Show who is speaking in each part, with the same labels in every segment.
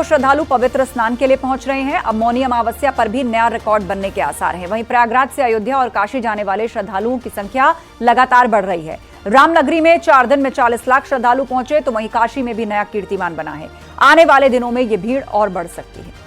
Speaker 1: श्रद्धालु पवित्र स्नान के लिए पहुंच रहे हैं। अब मौनी अमावस्या पर भी नया रिकॉर्ड बनने के आसार हैं। वहीं प्रयागराज से अयोध्या और काशी जाने वाले श्रद्धालुओं की संख्या लगातार बढ़ रही है। रामनगरी में 4 दिन में 40 लाख श्रद्धालु पहुंचे तो वहीं काशी में भी नया कीर्तिमान बना है। आने वाले दिनों में ये भीड़ और बढ़ सकती है।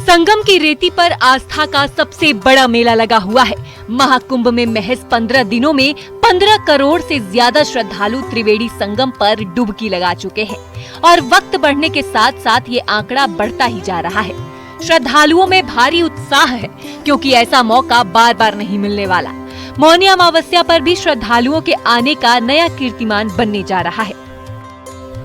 Speaker 2: संगम की रेती पर आस्था का सबसे बड़ा मेला लगा हुआ है। महाकुंभ में महज 15 दिनों में 15 करोड़ से ज्यादा श्रद्धालु त्रिवेणी संगम पर डुबकी लगा चुके हैं और वक्त बढ़ने के साथ साथ ये आंकड़ा बढ़ता ही जा रहा है। श्रद्धालुओं में भारी उत्साह है क्योंकि ऐसा मौका बार बार नहीं मिलने वाला। मौनी अमावस्या पर भी श्रद्धालुओं के आने का नया कीर्तिमान बनने जा रहा है।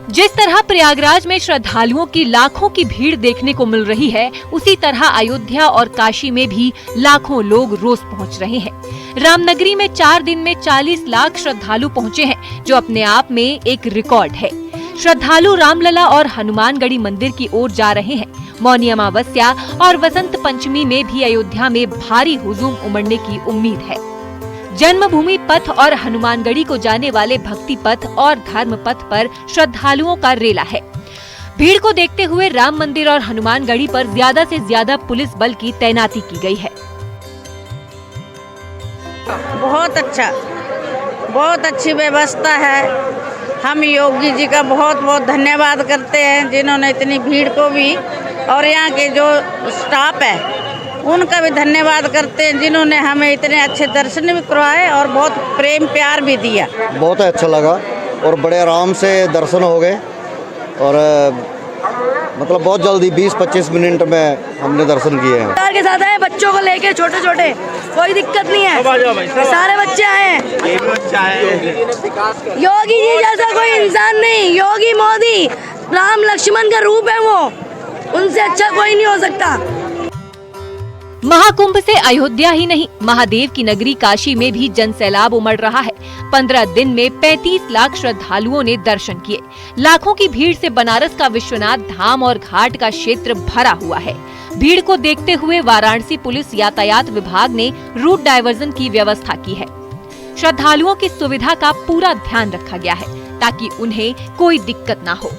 Speaker 2: जिस तरह प्रयागराज में श्रद्धालुओं की लाखों की भीड़ देखने को मिल रही है, उसी तरह अयोध्या और काशी में भी लाखों लोग रोज पहुंच रहे हैं। रामनगरी में 4 दिन में 40 लाख श्रद्धालु पहुंचे हैं, जो अपने आप में एक रिकॉर्ड है। श्रद्धालु रामलला और हनुमानगढ़ी मंदिर की ओर जा रहे हैं। मौनी अमावस्या और वसंत पंचमी में भी अयोध्या में भारी हुजूम उमड़ने की उम्मीद है। जन्मभूमि पथ और हनुमानगढ़ी को जाने वाले भक्ति पथ और धर्म पथ पर श्रद्धालुओं का रेला है। भीड़ को देखते हुए राम मंदिर और हनुमानगढ़ी पर ज्यादा से ज्यादा पुलिस बल की तैनाती की गई है।
Speaker 3: बहुत अच्छा, बहुत अच्छी व्यवस्था है। हम योगी जी का बहुत बहुत धन्यवाद करते हैं, जिन्होंने इतनी भीड़ को भी, और यहाँ के जो स्टाफ है उनका भी धन्यवाद करते हैं, जिन्होंने हमें इतने अच्छे दर्शन भी करवाए और बहुत प्रेम प्यार भी दिया।
Speaker 4: बहुत अच्छा लगा और बड़े आराम से दर्शन हो गए और मतलब बहुत जल्दी 20-25 मिनट में हमने दर्शन किए हैं।
Speaker 5: के साथ आए, बच्चों को लेके, छोटे छोटे, कोई दिक्कत नहीं है, सारे बच्चे आए हैं। योगी जी जैसा कोई इंसान नहीं, योगी मोदी राम लक्ष्मण का रूप है वो, उनसे अच्छा कोई नहीं हो सकता।
Speaker 2: महाकुंभ से अयोध्या ही नहीं, महादेव की नगरी काशी में भी जनसैलाब उमड़ रहा है। 15 दिन में 35 लाख श्रद्धालुओं ने दर्शन किए। लाखों की भीड़ से बनारस का विश्वनाथ धाम और घाट का क्षेत्र भरा हुआ है। भीड़ को देखते हुए वाराणसी पुलिस यातायात विभाग ने रूट डायवर्जन की व्यवस्था की है। श्रद्धालुओं की सुविधा का पूरा ध्यान रखा गया है ताकि उन्हें कोई दिक्कत न हो।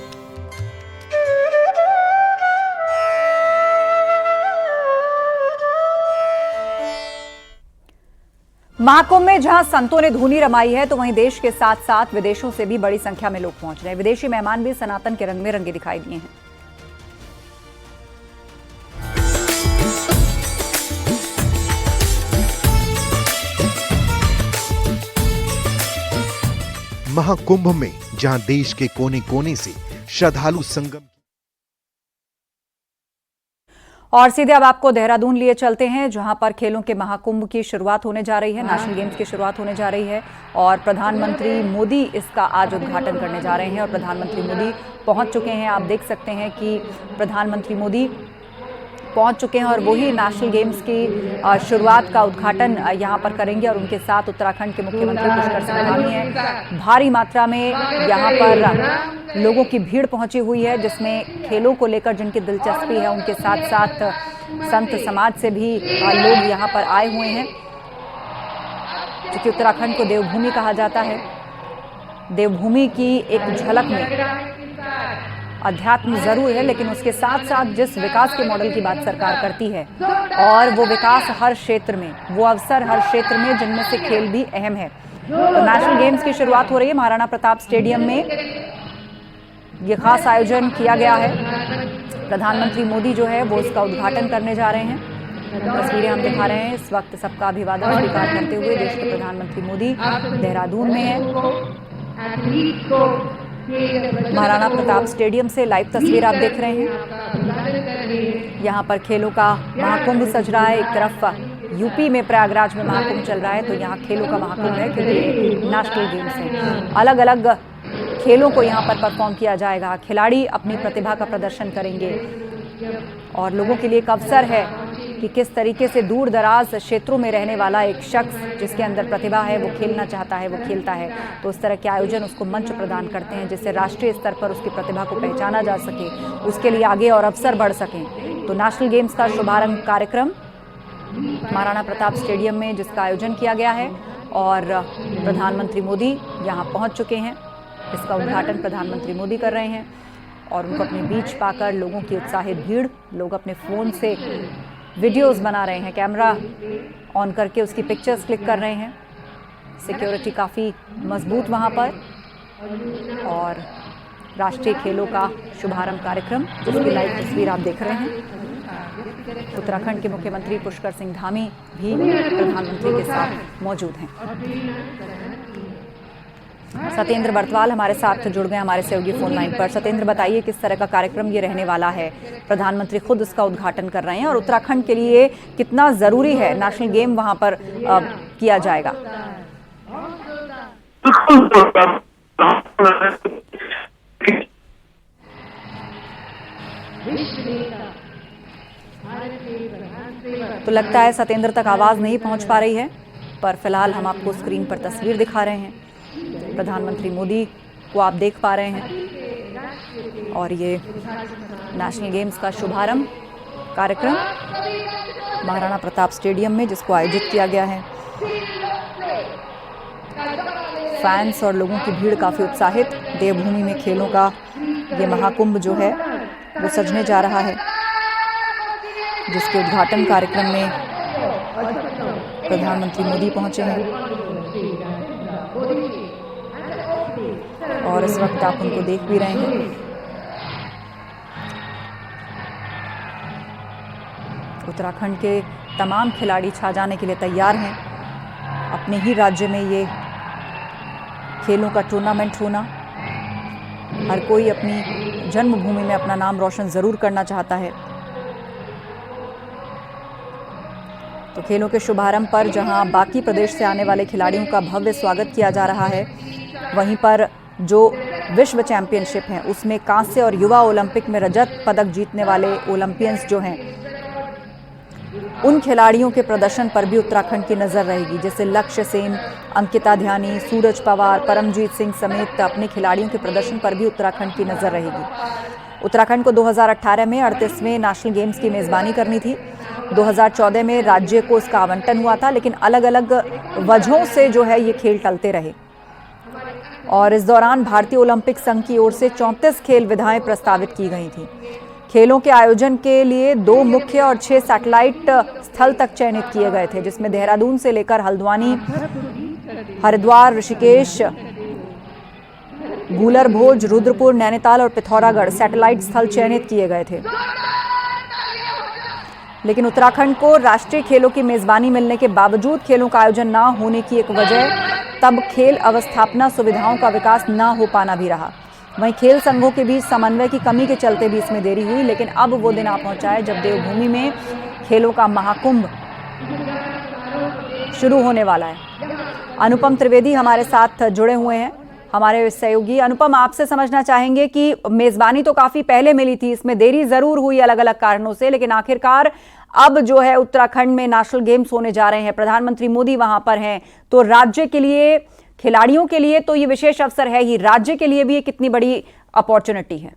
Speaker 1: महाकुंभ में जहां संतों ने धूनी रमाई है, तो वहीं देश के साथ साथ विदेशों से भी बड़ी संख्या में लोग पहुंच रहे हैं। विदेशी मेहमान भी सनातन के रंग में रंगे दिखाई दिए हैं।
Speaker 6: महाकुंभ में जहां देश के कोने कोने से श्रद्धालु संगम,
Speaker 1: और सीधे अब आपको देहरादून लिए चलते हैं, जहां पर खेलों के महाकुंभ की शुरुआत होने जा रही है। नेशनल गेम्स की शुरुआत होने जा रही है और प्रधानमंत्री मोदी इसका आज उद्घाटन करने जा रहे हैं और प्रधानमंत्री मोदी पहुंच चुके हैं। आप देख सकते हैं कि प्रधानमंत्री मोदी पहुंच चुके हैं और वही नेशनल गेम्स की शुरुआत का उद्घाटन यहां पर करेंगे और उनके साथ उत्तराखंड के मुख्यमंत्री पुष्कर सिंह धामी हैं। भारी मात्रा में यहां पर लोगों की भीड़ पहुंची हुई है, जिसमें खेलों को लेकर जिनकी दिलचस्पी है, उनके साथ साथ संत समाज से भी लोग यहां पर आए हुए हैं। क्योंकि उत्तराखंड को देवभूमि कहा जाता है। देवभूमि की एक झलक में अध्यात्म जरूर है, लेकिन उसके साथ साथ जिस विकास के मॉडल की बात सरकार करती है, और वो विकास हर क्षेत्र में, वो अवसर हर क्षेत्र में, जिनमें से खेल भी अहम है। तो नेशनल गेम्स की शुरुआत हो रही है। महाराणा प्रताप स्टेडियम में ये खास आयोजन किया गया है। प्रधानमंत्री मोदी जो है वो इसका उद्घाटन करने जा रहे हैं। तस्वीरें हम दिखा रहे हैं इस वक्त। सबका अभिवादन स्वीकार करते हुए देश के प्रधानमंत्री मोदी देहरादून में हैं। महाराणा प्रताप स्टेडियम से लाइव तस्वीर आप देख रहे हैं। यहाँ पर खेलों का महाकुंभ सज रहा है। एक तरफ यूपी में प्रयागराज में महाकुंभ चल रहा है, तो यहाँ खेलों का महाकुंभ है क्योंकि नेशनल गेम्स है। अलग अलग खेलों को यहाँ पर परफॉर्म किया जाएगा। खिलाड़ी अपनी प्रतिभा का प्रदर्शन करेंगे और लोगों के लिए एक अवसर है कि किस तरीके से दूर दराज क्षेत्रों में रहने वाला एक शख्स जिसके अंदर प्रतिभा है, वो खेलना चाहता है, वो खेलता है, तो उस तरह के आयोजन उसको मंच प्रदान करते हैं जिससे राष्ट्रीय स्तर पर उसकी प्रतिभा को पहचाना जा सके, उसके लिए आगे और अवसर बढ़ सकें। तो नेशनल गेम्स का शुभारंभ कार्यक्रम महाराणा प्रताप स्टेडियम में जिसका आयोजन किया गया है, और प्रधानमंत्री मोदी यहाँ पहुँच चुके हैं। इसका उद्घाटन प्रधानमंत्री मोदी कर रहे हैं और उनको अपने बीच पाकर लोगों की उत्साहित भीड़, लोग अपने फ़ोन से वीडियोस बना रहे हैं, कैमरा ऑन करके उसकी पिक्चर्स क्लिक कर रहे हैं। सिक्योरिटी काफ़ी मजबूत वहाँ पर और राष्ट्रीय खेलों का शुभारंभ कार्यक्रम जिसकी लाइव तस्वीर आप देख रहे हैं। उत्तराखंड के मुख्यमंत्री पुष्कर सिंह धामी भी प्रधानमंत्री के साथ मौजूद हैं। सत्येंद्र बर्तवाल हमारे साथ जुड़ गए हमारे सहयोगी फोन लाइन पर। सत्येंद्र, बताइए किस तरह का कार्यक्रम ये रहने वाला है? प्रधानमंत्री खुद इसका उद्घाटन कर रहे हैं और उत्तराखंड के लिए कितना जरूरी है नेशनल गेम वहां पर किया जाएगा? तो लगता है सत्येंद्र तक आवाज नहीं पहुंच पा रही है, पर फिलहाल हम आपको स्क्रीन पर तस्वीर दिखा रहे हैं। प्रधानमंत्री मोदी को आप देख पा रहे हैं और ये नेशनल गेम्स का शुभारंभ कार्यक्रम महाराणा प्रताप स्टेडियम में जिसको आयोजित किया गया है। फैंस और लोगों की भीड़ काफ़ी उत्साहित। देवभूमि में खेलों का ये महाकुंभ जो है वो सजने जा रहा है, जिसके उद्घाटन कार्यक्रम में प्रधानमंत्री मोदी पहुंचे हैं और इस वक्त आप उनको देख भी रहे हैं। उत्तराखंड के तमाम खिलाड़ी छा जाने के लिए तैयार हैं। अपने ही राज्य में ये खेलों का टूर्नामेंट होना, हर कोई अपनी जन्मभूमि में अपना नाम रोशन जरूर करना चाहता है। तो खेलों के शुभारंभ पर जहां बाकी प्रदेश से आने वाले खिलाड़ियों का भव्य स्वागत किया जा रहा है, वहीं पर जो विश्व चैंपियनशिप है उसमें कांस्य और युवा ओलंपिक में रजत पदक जीतने वाले ओलंपियंस जो हैं, उन खिलाड़ियों के प्रदर्शन पर भी उत्तराखंड की नजर रहेगी। जैसे लक्ष्य सेन, अंकिता ध्यानी, सूरज पवार, परमजीत सिंह समेत अपने खिलाड़ियों के प्रदर्शन पर भी उत्तराखंड की नजर रहेगी। उत्तराखंड को 2018 में 38वें नेशनल गेम्स की मेजबानी करनी थी। 2014 में राज्य को इसका आवंटन हुआ था, लेकिन अलग अलग वजहों से जो है ये खेल टलते रहे और इस दौरान भारतीय ओलंपिक संघ की ओर से 34 खेल विधाएं प्रस्तावित की गई थी। खेलों के आयोजन के लिए 2 मुख्य और 6 सैटेलाइट स्थल तक चयनित किए गए थे, जिसमें देहरादून से लेकर हल्द्वानी, हरिद्वार, ऋषिकेश, गूलरभोज, रुद्रपुर, नैनीताल और पिथौरागढ़ सैटेलाइट स्थल चयनित किए गए थे। लेकिन उत्तराखंड को राष्ट्रीय खेलों की मेजबानी मिलने के बावजूद खेलों का आयोजन ना होने की एक वजह तब खेल अवस्थापना सुविधाओं का विकास ना हो पाना भी रहा। वहीं खेल संघों के बीच समन्वय की कमी के चलते भी इसमें देरी हुई, लेकिन अब वो दिन आ पहुंचा है जब देवभूमि में खेलों का महाकुंभ शुरू होने वाला है। अनुपम त्रिवेदी हमारे साथ जुड़े हुए हैं, हमारे सहयोगी। अनुपम, आपसे समझना चाहेंगे कि मेजबानी तो काफी पहले मिली थी, इसमें देरी जरूर हुई अलग अलग कारणों से, लेकिन आखिरकार अब जो है उत्तराखंड में नेशनल गेम्स होने जा रहे हैं, प्रधानमंत्री मोदी वहां पर हैं, तो राज्य के लिए, खिलाड़ियों के लिए तो ये विशेष अवसर है ही, राज्य के लिए भी ये कितनी बड़ी अपॉर्चुनिटी है?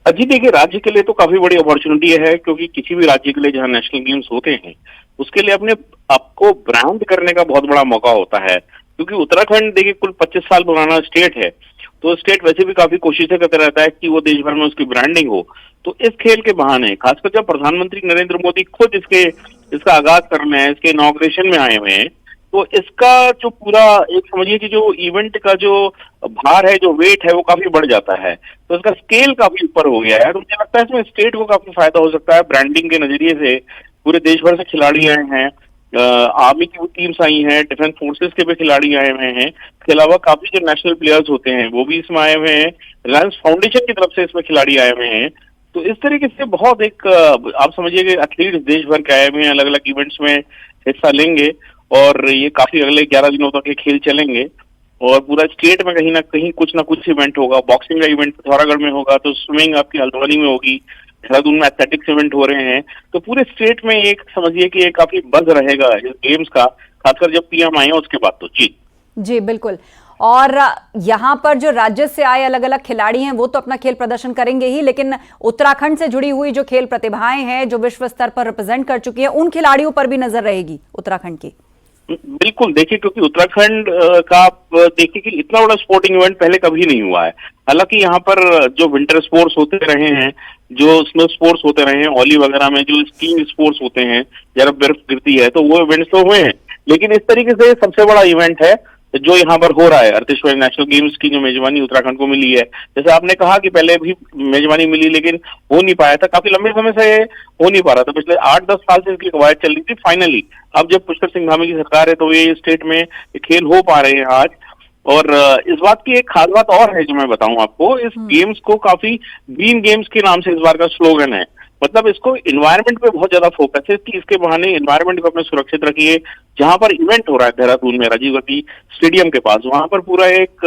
Speaker 7: जी देखिए, राज्य के लिए तो काफी बड़ी अपॉर्चुनिटी है, क्योंकि किसी भी राज्य के लिए जहां नेशनल गेम्स होते हैं उसके लिए अपने आपको ब्रांड करने का बहुत बड़ा मौका होता है। क्योंकि उत्तराखंड देखिए कुल 25 साल पुराना स्टेट है, तो स्टेट वैसे भी काफी कोशिशें करता रहता है कि वो देश भर में उसकी ब्रांडिंग हो। तो इस खेल के बहाने, खासकर जब प्रधानमंत्री नरेंद्र मोदी खुद इसका आगाज करने हैं, इसके इनॉग्रेशन में आए हुए हैं, तो इसका जो पूरा एक समझिए कि जो इवेंट का जो भार है, जो वेट है, वो काफी बढ़ जाता है। तो इसका स्केल काफी ऊपर हो गया है। तो मुझे लगता है इसमें स्टेट को काफी फायदा हो सकता है। ब्रांडिंग के नजरिए से पूरे देश भर से खिलाड़ी आए हैं, आर्मी की टीम्स आई हैं, डिफेंस फोर्सेस के भी खिलाड़ी आए हुए हैं। इसके अलावा काफी जो नेशनल प्लेयर्स होते हैं वो भी इसमें आए हुए हैं। रिलायंस फाउंडेशन की तरफ से इसमें खिलाड़ी आए हुए हैं। तो इस तरीके से बहुत एक आप समझिए कि एथलीट्स देश भर के आए हुए हैं, अलग अलग इवेंट्स में हिस्सा लेंगे और ये काफी अगले 11 दिनों तक ये खेल चलेंगे और पूरा स्टेट में कहीं ना कहीं कुछ ना कुछ इवेंट होगा। बॉक्सिंग का इवेंट पिथौरागढ़ में होगा, तो स्विमिंग आपकी हल्द्वानी में होगी, देहरादून में एथलेटिक्स इवेंट हो रहे हैं। तो पूरे स्टेट में एक समझिए कि एक काफी बज़ रहेगा इस गेम्स का, खासकर जब पीएम आए उसके बाद। तो जी
Speaker 1: बिल्कुल। और यहाँ पर जो राज्य से आए अलग अलग खिलाड़ी हैं वो तो अपना खेल प्रदर्शन करेंगे ही, लेकिन उत्तराखंड से जुड़ी हुई जो खेल प्रतिभाएं हैं, जो विश्व स्तर पर रिप्रेजेंट कर चुकी हैं, उन खिलाड़ियों पर भी नजर रहेगी उत्तराखंड की।
Speaker 7: बिल्कुल, देखिए क्योंकि उत्तराखंड का आप देखिए कि इतना बड़ा स्पोर्टिंग इवेंट पहले कभी नहीं हुआ है। हालांकि यहाँ पर जो विंटर स्पोर्ट्स होते रहे हैं, जो स्नो स्पोर्ट्स होते रहे हैं, ओली वगैरह में जो स्कीइंग स्पोर्ट्स होते हैं, जब बर्फ गिरती है तो वो इवेंट्स तो हुए हैं, लेकिन इस तरीके से सबसे बड़ा इवेंट है जो यहाँ पर हो रहा है। अर्तेश्वर नेशनल गेम्स की जो मेजबानी उत्तराखंड को मिली है, जैसे आपने कहा कि पहले भी मेजबानी मिली लेकिन हो नहीं पाया था, काफी लंबे समय से हो नहीं पा रहा था, पिछले 8-10 साल से इसकी कवायद चल रही थी। फाइनली अब जब पुष्कर सिंह धामी की सरकार है तो ये स्टेट में खेल हो पा रहे हैं आज। और इस बात की एक खास बात और है जो मैं बताऊं आपको, इस गेम्स को काफी ग्रीन गेम्स के नाम से इस बार का स्लोगन है। मतलब इसको इन्वायरमेंट पे बहुत ज्यादा फोकस है कि इसके बहाने इन्वायरमेंट को अपने सुरक्षित रखिए। जहां पर इवेंट हो रहा है देहरादून में राजीव गांधी स्टेडियम के पास, वहां पर पूरा एक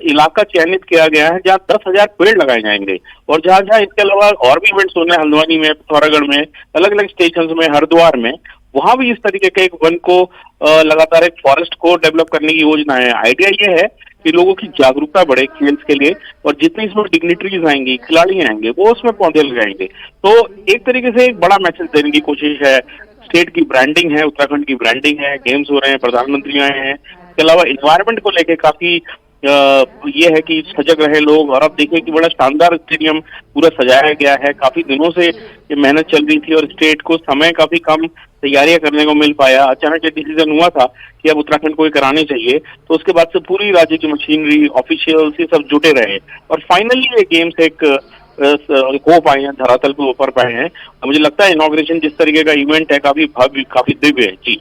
Speaker 7: इलाका चयनित किया गया है जहां 10,000 पेड़ लगाए जाएंगे। और जहां जहां इसके अलावा और भी इवेंट्स होने हैं, हल्द्वानी में, पिथौरागढ़ में, अलग अलग स्टेशन में, हरिद्वार में, वहां भी इस तरीके के एक वन को लगातार एक फॉरेस्ट को डेवलप करने की योजना है। आइडिया ये है कि लोगों की जागरूकता बढ़े खेल्स के लिए, और जितनी इसमें डिग्निटरीज आएंगी, खिलाड़ी आएंगे, वो उसमें पौधे लगाएंगे। तो एक तरीके से एक बड़ा मैसेज देने की कोशिश है। स्टेट की ब्रांडिंग है, उत्तराखंड की ब्रांडिंग है, गेम्स हो रहे हैं, प्रधानमंत्री आए हैं। इसके अलावा इन्वायरमेंट को लेके काफी ये है कि सजग रहे लोग। और अब देखिए कि बड़ा शानदार स्टेडियम पूरा सजाया गया है। काफी दिनों से ये मेहनत चल रही थी और स्टेट को समय काफी कम तैयारियां करने को मिल पाया। अचानक ये डिसीजन हुआ था कि अब उत्तराखंड को ये करानी चाहिए, तो उसके बाद से पूरी राज्य की मशीनरी, ऑफिशियल्स, ये सब जुटे रहे और फाइनली ये गेम्स एक हो पाए हैं, धरातल पे उतर पाए हैं। मुझे लगता है इनॉग्रेशन जिस तरीके का इवेंट है काफी भव्य, काफी दिव्य है। जी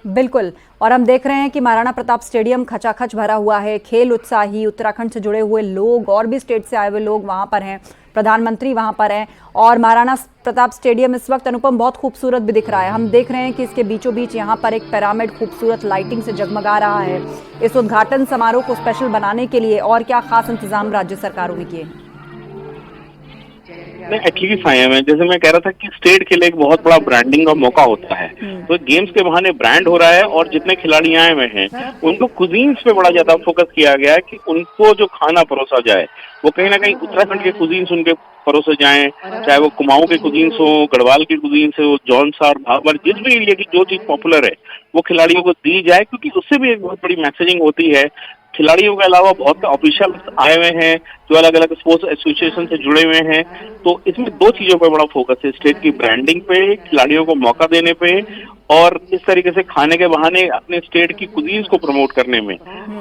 Speaker 1: बिल्कुल। और हम देख रहे हैं कि महाराणा प्रताप स्टेडियम खचाखच भरा हुआ है। खेल उत्साही उत्तराखंड से जुड़े हुए लोग और भी स्टेट से आए हुए लोग वहां पर हैं, प्रधानमंत्री वहां पर हैं। और महाराणा प्रताप स्टेडियम इस वक्त अनुपम बहुत खूबसूरत भी दिख रहा है। हम देख रहे हैं कि इसके बीचों बीच यहाँ पर एक पिरामिड खूबसूरत लाइटिंग से जगमगा रहा है। इस उद्घाटन समारोह को स्पेशल बनाने के लिए और क्या खास इंतजाम राज्य सरकारों ने किए हैं?
Speaker 7: ठीक है, जैसे मैं कह रहा था कि स्टेट के लिए एक बहुत बड़ा ब्रांडिंग का मौका होता है, तो गेम्स के बहाने ब्रांड हो रहा है। और जितने खिलाड़ी आए हुए हैं उनको कुजीन्स पे बड़ा ज्यादा फोकस किया गया है कि उनको जो खाना परोसा जाए वो कहीं ना कहीं उत्तराखंड के कुजीन्स उनके परोसे जाएं, चाहे वो कुमाऊं के कुजीन्स हो, गढ़वाल के कुजीन्स हो, जौनसार, भाबर, जिस भी एरिया की जो चीज पॉपुलर है वो खिलाड़ियों को दी जाए, क्योंकि उससे भी एक बहुत बड़ी मैसेजिंग होती है। खिलाड़ियों के अलावा बहुत ऑफिशियल्स आए हुए हैं जो अलग अलग स्पोर्ट्स एसोसिएशन से जुड़े हुए हैं, तो इसमें दो चीजों पर बड़ा फोकस है, स्टेट की ब्रांडिंग पे, खिलाड़ियों को मौका देने पे, और इस तरीके से खाने के बहाने अपने स्टेट की कुजीन्स को प्रमोट करने में।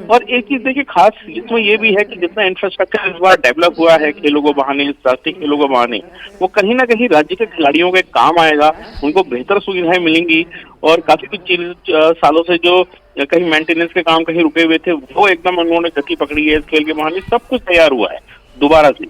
Speaker 7: और एक चीज देखिए खास इसमें ये भी है कि जितना इंफ्रास्ट्रक्चर इस बार डेवलप हुआ है खेलों को बहाने, राष्ट्रीय खेलों को बहाने, वो कहीं ना कहीं राज्य के खिलाड़ियों के काम आएगा, उनको बेहतर सुविधाएं मिलेंगी। और काफी कुछ चीज सालों से जो कहीं मेंटेनेंस के काम कहीं रुके हुए थे वो एकदम उन्होंने गति पकड़ी है इस खेल के बहाने। सब कुछ तैयार हुआ है दोबारा से,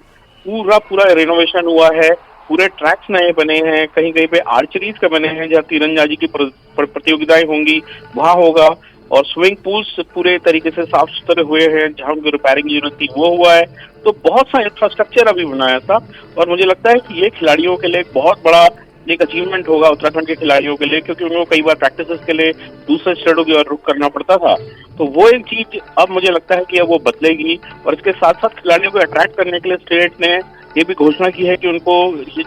Speaker 7: पूरा रेनोवेशन हुआ है, पूरे ट्रैक्स नए बने हैं, कहीं कहीं पे आर्चरीज का बने हैं जहाँ तीरंदाजी की प्रतियोगिताएं होंगी वहां होगा, और स्विमिंग पूल्स पूरे तरीके से साफ सुथरे हुए हैं, जहां उनको रिपेयरिंग की जरूरत थी वो हुआ है। तो बहुत सा इंफ्रास्ट्रक्चर अभी बनाया था, और मुझे लगता है कि ये खिलाड़ियों के लिए एक बहुत बड़ा एक अचीवमेंट होगा उत्तराखंड के खिलाड़ियों के लिए, क्योंकि उनको कई बार प्रैक्टिसेस के लिए दूसरे स्टेटों की ओर रुख करना पड़ता था। तो वो एक चीज अब मुझे लगता है कि अब वो बदलेगी। और इसके साथ साथ खिलाड़ियों को अट्रैक्ट करने के लिए स्टेट ने ये भी घोषणा की है कि उनको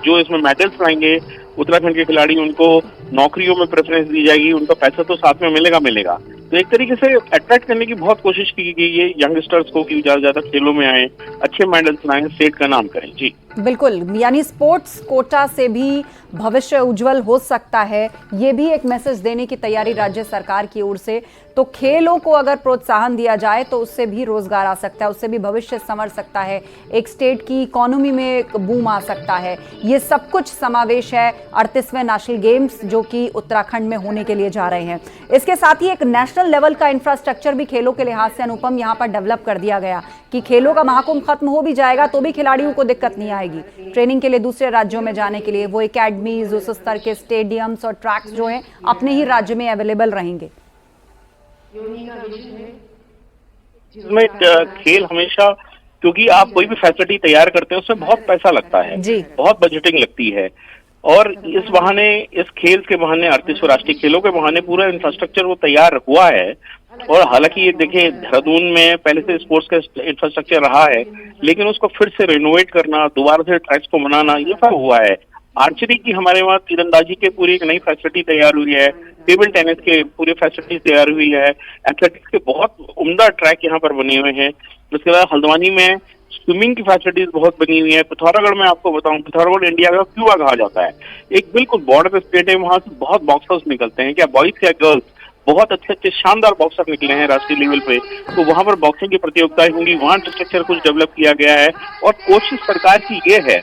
Speaker 7: जो इसमें मेडल्स लाएंगे उत्तराखंड के खिलाड़ी, उनको नौकरियों में प्रेफरेंस दी जाएगी, उनका पैसा तो साथ में मिलेगा। तो एक तरीके से अट्रैक्ट करने की बहुत कोशिश की गई है यंगस्टर्स को कि ज्यादा ज्यादा खेलों में आए, अच्छे मेडल्स लाएं, स्टेट का नाम करें। जी
Speaker 1: बिल्कुल, यानी स्पोर्ट्स कोटा से भी भविष्य उज्जवल हो सकता है, ये भी एक मैसेज देने की तैयारी राज्य सरकार की ओर से। तो खेलों को अगर प्रोत्साहन दिया जाए तो उससे भी रोजगार आ सकता है, उससे भी भविष्य संवर सकता है, एक स्टेट की इकोनॉमी में एक बूम आ सकता है। ये सब कुछ समावेश है 38वें नेशनल गेम्स जो कि उत्तराखंड में होने के लिए जा रहे हैं। इसके साथ ही एक नेशनल लेवल का इंफ्रास्ट्रक्चर भी खेलों के लिहाज से अनुपम यहाँ पर डेवलप कर दिया गया कि खेलों का महाकुंभ खत्म हो भी जाएगा तो भी खिलाड़ियों को दिक्कत नहीं आएगी ट्रेनिंग के लिए दूसरे राज्यों में जाने के लिए। वो एकेडमीज, उस स्तर के स्टेडियम्स और ट्रैक्स जो हैं अपने ही राज्य में अवेलेबल रहेंगे।
Speaker 7: इसमें खेल हमेशा, क्योंकि आप कोई भी फैसिलिटी तैयार करते हैं उसमें बहुत पैसा लगता है, बहुत बजटिंग लगती है, और इस बहाने, इस खेल के बहाने, 38वें राष्ट्रीय खेलों के बहाने पूरा इंफ्रास्ट्रक्चर वो तैयार हुआ है। और हालांकि ये देखिए देहरादून में पहले से स्पोर्ट्स का इंफ्रास्ट्रक्चर रहा है, लेकिन उसको फिर से रिनोवेट करना, दोबारा से ट्रैक्स को बनाना, ये सब हुआ है। आर्चरी की हमारे वहाँ तीरंदाजी के पूरी एक नई फैसिलिटी तैयार हुई है, टेबल टेनिस के पूरे फैसिलिटीज तैयार हुई है, एथलेटिक्स के बहुत उम्दा ट्रैक यहाँ पर बने हुए हैं। उसके बाद हल्द्वानी में स्विमिंग की फैसिलिटीज बहुत बनी हुई है। पिथौरागढ़ में आपको बताऊं, पिथौरागढ़ इंडिया का क्यूबा कहा जाता है, एक बिल्कुल बॉर्डर स्टेट है, वहां से बहुत बॉक्सर्स निकलते हैं, क्या बॉयज या गर्ल्स, बहुत अच्छे अच्छे शानदार बॉक्सर निकले हैं राष्ट्रीय लेवल पे। तो वहां पर बॉक्सिंग की प्रतियोगिताएं होंगी, वहां इंफ्रास्ट्रक्चर कुछ डेवलप किया गया है। और कोशिश सरकार की ये है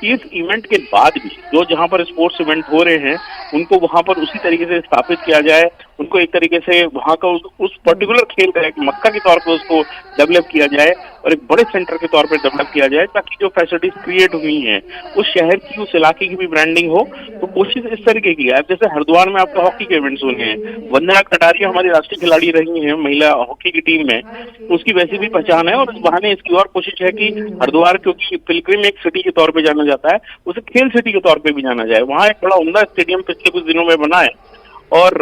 Speaker 7: कि इस इवेंट के बाद भी जो जहां पर स्पोर्ट्स इवेंट हो रहे हैं उनको वहां पर उसी तरीके से स्थापित किया जाए, उनको एक तरीके से वहां का उस पर्टिकुलर खेल का एक मक्का के तौर पर उसको डेवलप किया जाए और एक बड़े सेंटर के तौर पर डेवलप किया जाए, ताकि जो फैसिलिटीज क्रिएट हुई हैं उस शहर की, उस इलाके की भी ब्रांडिंग हो। तो कोशिश इस तरीके की है। जैसे हरिद्वार में आपको हॉकी के इवेंट्स होने हैं, वंदना कटारिया हमारी राष्ट्रीय खिलाड़ी रही हैं महिला हॉकी की टीम में, तो उसकी वैसी भी पहचान है। और इस बहाने इसकी और कोशिश है कि हरिद्वार, क्योंकि पिलग्रिम एक सिटी के तौर पर जाना जाता है, उसे खेल सिटी के तौर पर भी जाना जाए। वहाँ एक बड़ा उम्दा स्टेडियम पिछले कुछ दिनों में बना है और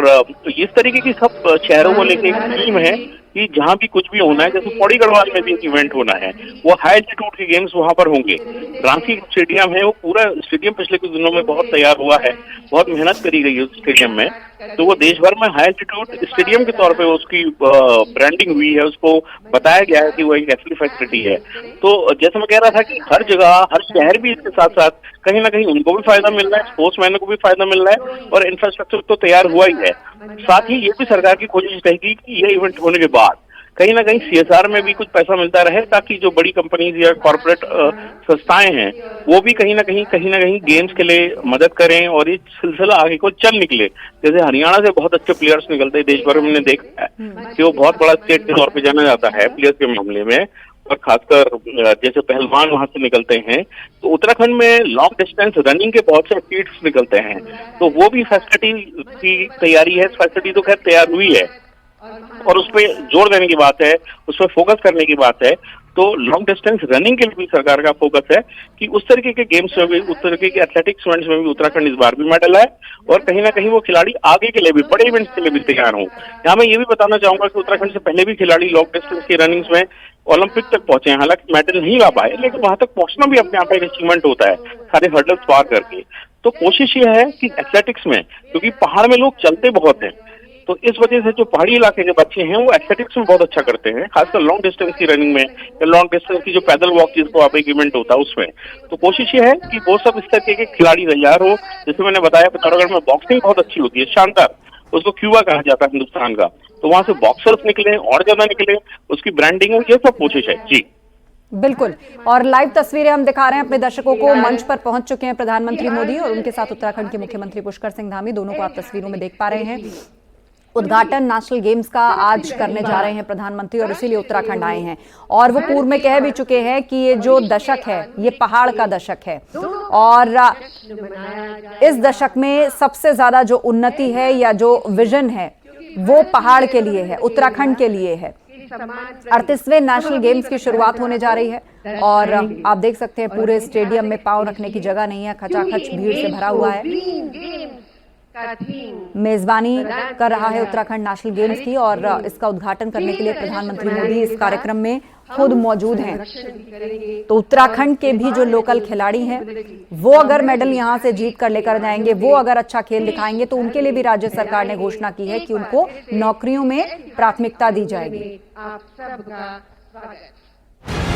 Speaker 7: तो इस तरीके की सब शहरों को लेकर एक थीम है कि जहाँ भी कुछ भी होना है, जैसे पौड़ी गढ़वाल में भी एक इवेंट होना है, वो हाई एल्टीट्यूड के गेम्स वहाँ पर होंगे। रांची स्टेडियम है, वो पूरा स्टेडियम पिछले कुछ दिनों में बहुत तैयार हुआ है, बहुत मेहनत करी गई है उस स्टेडियम में, तो वो देश भर में हाई एल्टीट्यूड स्टेडियम के तौर पे उसकी ब्रांडिंग हुई है, उसको बताया गया है कि वो एक ऐसी फैसिलिटी है। तो जैसे मैं कह रहा था कि हर जगह, हर शहर भी इसके साथ साथ कहीं ना कहीं उनको भी फायदा मिल रहा है, स्पोर्ट्समैनों को भी फायदा मिल रहा है और इंफ्रास्ट्रक्चर तो तैयार हुआ ही है। साथ ही ये भी सरकार की कोशिश रहेगी कि ये इवेंट होने के बाद कहीं ना कहीं CSR में भी कुछ पैसा मिलता रहे, ताकि जो बड़ी कंपनीज या कॉर्पोरेट संस्थाएं हैं वो भी कहीं ना कहीं गेम्स के लिए मदद करें और ये सिलसिला आगे को चल निकले। जैसे हरियाणा से बहुत अच्छे प्लेयर्स निकलते हैं, देश भर में हमने देखा है कि वो बहुत बड़ा स्टेट के तौर पे जाना जाता है प्लेयर्स के मामले में, और खासकर जैसे पहलवान वहां से निकलते हैं। तो उत्तराखंड में लॉन्ग डिस्टेंस रनिंग के बहुत से एथलीट्स निकलते हैं, तो वो भी फैसिलिटी की तैयारी है। फैसिलिटी तो खैर तैयार हुई है और उस पर जोर देने की बात है, उस पर फोकस करने की बात है। तो लॉन्ग डिस्टेंस रनिंग के लिए भी सरकार का फोकस है कि उस तरीके के गेम्स में भी, उस तरीके के एथलेटिक्स इवेंट्स में भी उत्तराखंड इस बार भी मेडल है और कहीं ना कहीं वो खिलाड़ी आगे के लिए भी, बड़े इवेंट्स के लिए भी तैयार हों। यहाँ मैं ये भी बताना चाहूंगा कि उत्तराखंड से पहले भी खिलाड़ी लॉन्ग डिस्टेंस की रनिंग्स में ओलंपिक तक पहुंचे हैं, हालांकि मेडल नहीं ला पाए, लेकिन वहां तक पहुंचना भी अपने आप एक अचीवमेंट होता है, सारे हर्डल्स पार करके। तो कोशिश ये है कि एथलेटिक्स में, क्योंकि पहाड़ में लोग चलते बहुत हैं, तो इस वजह से जो पहाड़ी इलाके के बच्चे हैं वो एथलेटिक्स में बहुत अच्छा करते हैं, खासकर लॉन्ग डिस्टेंस की रनिंग में या लॉन्ग डिस्टेंस की जो पैदल वॉक जिसको आप एक इवेंट होता है उसमें। तो कोशिश ये है कि वो सब इस तरीके के खिलाड़ी तैयार हो। जैसे मैंने बताया, पिथौरागढ़ में बॉक्सिंग बहुत अच्छी होती है, शानदार, उसको क्यूबा कहा जाता है हिंदुस्तान का, तो वहां से बॉक्सर्स निकले और ज्यादा निकले, उसकी ब्रांडिंग हो, ये सब कोशिश है जी।
Speaker 1: बिल्कुल, और लाइव तस्वीरें हम दिखा रहे हैं अपने दर्शकों को। मंच पर पहुंच चुके हैं प्रधानमंत्री मोदी और उनके साथ उत्तराखंड के मुख्यमंत्री पुष्कर सिंह धामी, दोनों को आप तस्वीरों में देख पा रहे हैं। उद्घाटन नेशनल गेम्स का आज करने जा रहे हैं प्रधानमंत्री और इसीलिए उत्तराखंड आए हैं। और वो पूर्व में कह भी चुके हैं कि ये जो दशक है ये पहाड़ का दशक है और इस दशक में सबसे ज्यादा जो उन्नति है या जो विजन है वो पहाड़ के लिए है, उत्तराखंड के लिए है। 38वें नेशनल गेम्स की शुरुआत होने जा रही है और आप देख सकते हैं पूरे स्टेडियम में पांव रखने की जगह नहीं है, खचाखच भीड़ से भरा हुआ है। मेजबानी कर रहा है उत्तराखंड नेशनल गेम्स की और इसका उद्घाटन करने के लिए प्रधानमंत्री मोदी इस कार्यक्रम में खुद मौजूद हैं। तो उत्तराखंड के भी जो लोकल खिलाड़ी हैं वो अगर मेडल यहां से जीत कर लेकर जाएंगे, वो अगर अच्छा खेल दिखाएंगे, तो उनके लिए भी राज्य सरकार ने घोषणा की है कि उनको नौकरियों में प्राथमिकता दी जाएगी। आप सबका स्वागत।